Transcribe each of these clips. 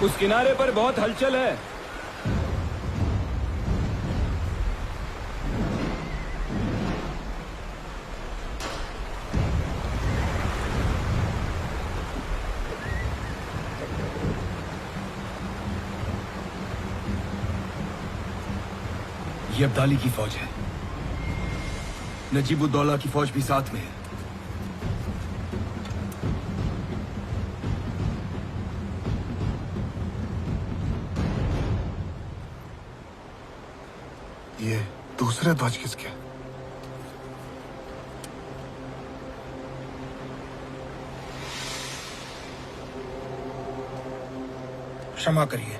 उस किनारे पर बहुत हलचल है। ये अब्दाली की फौज है। नजीबुद्दौला की फौज भी साथ में है। ये दूसरे ध्वज किसके? क्षमा करिए,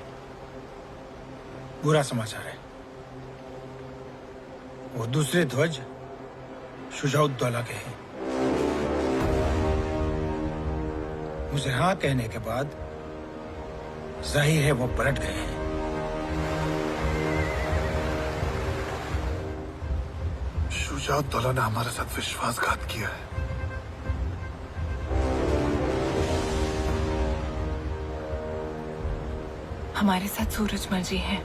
बुरा समाचार है। वो दूसरे ध्वज शुजाउद्दौला के हैं। मुझे हाँ कहने के बाद जाहिर है वो पलट गए हैं। शुजाउद्दौला ने हमारे साथ विश्वासघात किया है। हमारे साथ सूरजमल जी हैं।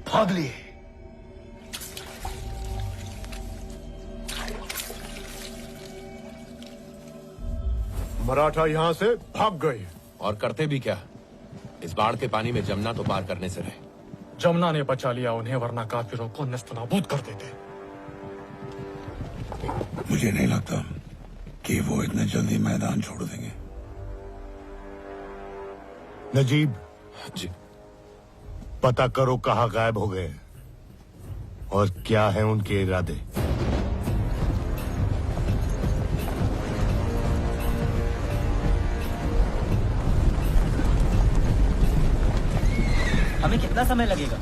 भाग लिए। मराठा यहाँ से भाग गए। और करते भी क्या? इस बाढ़ के पानी में जमुना तो पार करने से रहे। जमुना ने बचा लिया उन्हें, वरना काफिरों को नेस्तनाबूद कर देते। मुझे नहीं लगता कि वो इतने जल्दी मैदान छोड़ देंगे। नजीब जी। पता करो कहाँ गायब हो गए और क्या है उनके इरादे। हमें कितना समय लगेगा?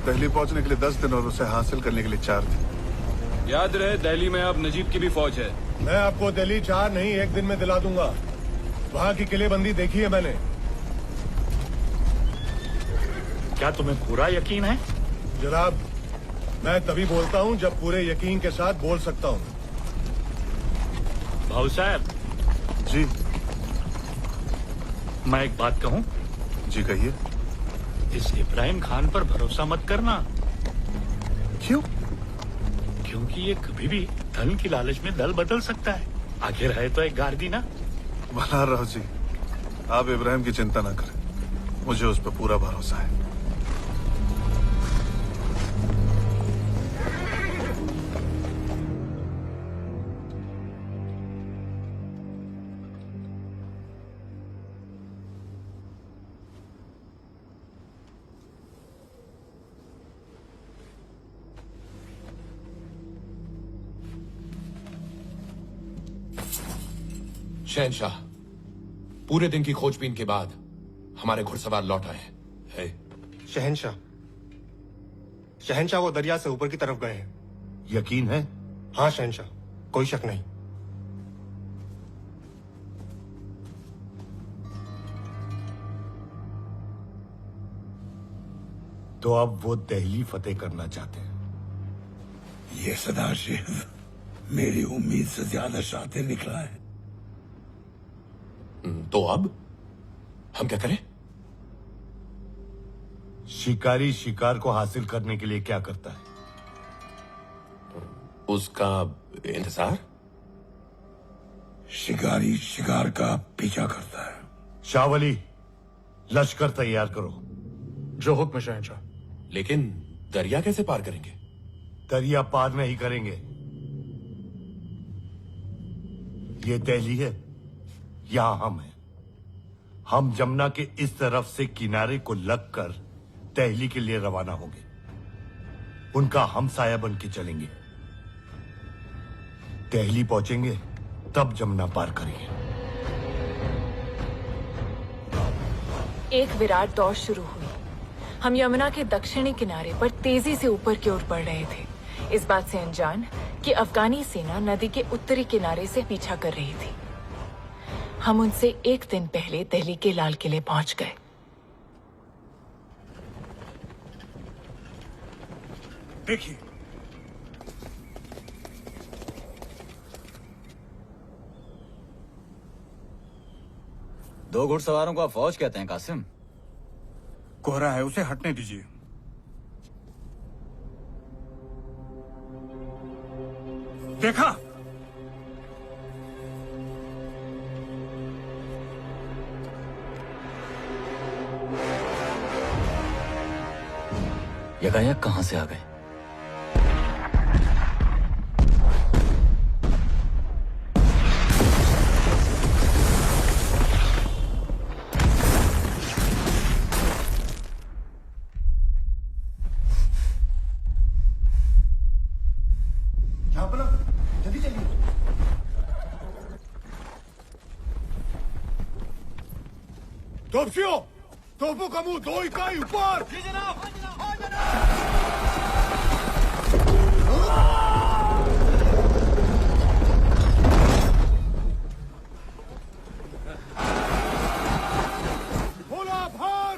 दिल्ली पहुंचने के लिए 10 दिन और उसे हासिल करने के लिए 4 दिन। याद रहे, दिल्ली में अब नजीब की भी फौज है। मैं आपको दिल्ली 4 नहीं 1 दिन में दिला दूंगा। वहाँ की किलेबंदी देखी है मैंने। क्या तुम्हें पूरा यकीन है? जनाब, मैं तभी बोलता हूँ जब पूरे यकीन के साथ बोल सकता हूँ। भाऊ साहब जी। मैं एक बात कहूँ? जी कहिए। इस इब्राहिम खान पर भरोसा मत करना। क्यों? क्योंकि ये कभी भी धन की लालच में दल बदल सकता है। आखिर है तो एक गार्दी ना। मल्हार राव जी, आप इब्राहिम की चिंता ना करें, मुझे उस पर पूरा भरोसा है। शहनशाह, पूरे दिन की खोजबीन के बाद हमारे घुड़सवार लौट आए हैं। शहनशाह, शहनशाह वो दरिया से ऊपर की तरफ गए हैं। यकीन है? हाँ शहनशाह, कोई शक नहीं। तो अब वो दिल्ली फतेह करना चाहते हैं। ये सदाशिव मेरी उम्मीद से ज्यादा शातिर निकला है। तो अब हम क्या करें? शिकारी शिकार को हासिल करने के लिए क्या करता है? उसका इंतजार? शिकारी शिकार का पीछा करता है। शावली, लश्कर तैयार करो। जो हुक्म शहंशाह। लेकिन दरिया कैसे पार करेंगे? दरिया पार नहीं करेंगे। ये दिल्ली है, यहां हम हैं। हम जमुना के इस तरफ से किनारे को लगकर दिल्ली के लिए रवाना होंगे। उनका हमसाया बन के चलेंगे। दिल्ली पहुंचेंगे तब जमुना पार करेंगे। एक विराट दौड़ शुरू हुई। हम यमुना के दक्षिणी किनारे पर तेजी से ऊपर की ओर बढ़ रहे थे, इस बात से अनजान कि अफगानी सेना नदी के उत्तरी किनारे से पीछा कर रही थी। हम उनसे एक दिन पहले दिल्ली के लाल किले पहुंच गए। देखिए, दो घुड़सवारों को आप फौज कहते हैं कासिम? कोहरा है, उसे हटने दीजिए। देखा? यकायक कहां से आ गए? जल्दी चलिए। तोपसियों, तोपों का मुंह 2 इकाई ऊपर। जी जनाब। बोला भार।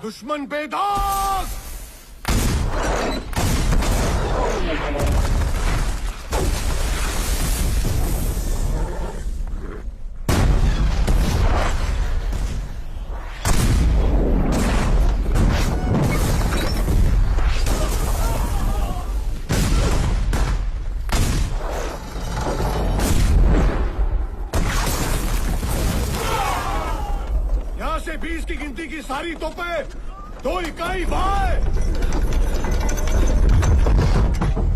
दुश्मन बेदाग। यहां से 20 की गिनती की सारी तोपें 2 इकाई भाई।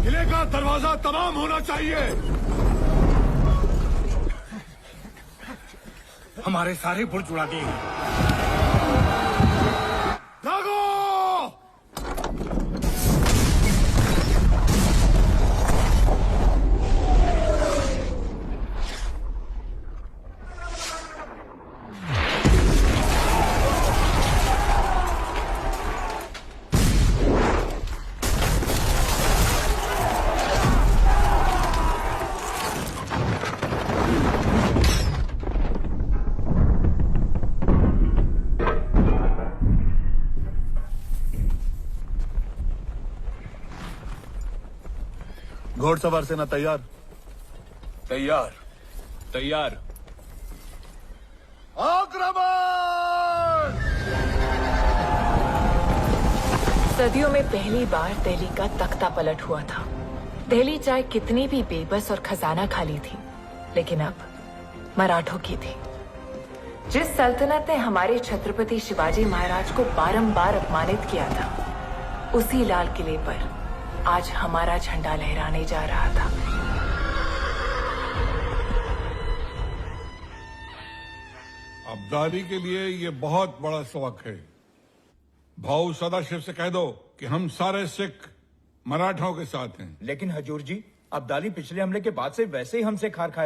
किले का दरवाजा तमाम होना चाहिए। हमारे सारे बुर्ज उड़ा दिए। लागो। घोड़सवार सेना तैयार? तैयार। तैयार। आक्रमण! सदियों में पहली बार दिल्ली का तख्ता पलट हुआ था। दिल्ली चाहे कितनी भी बेबस और खजाना खाली थी, लेकिन अब मराठों की थी। जिस सल्तनत ने हमारे छत्रपति शिवाजी महाराज को बारंबार अपमानित किया था, उसी लाल किले पर आज हमारा झंडा लहराने जा रहा था। अब्दाली के लिए ये बहुत बड़ा सबक है। भाऊ सदाशिव से कह दो कि हम सारे सिख मराठों के साथ हैं। लेकिन हजूर जी, अब्दाली पिछले हमले के बाद से वैसे ही हमसे खार खाए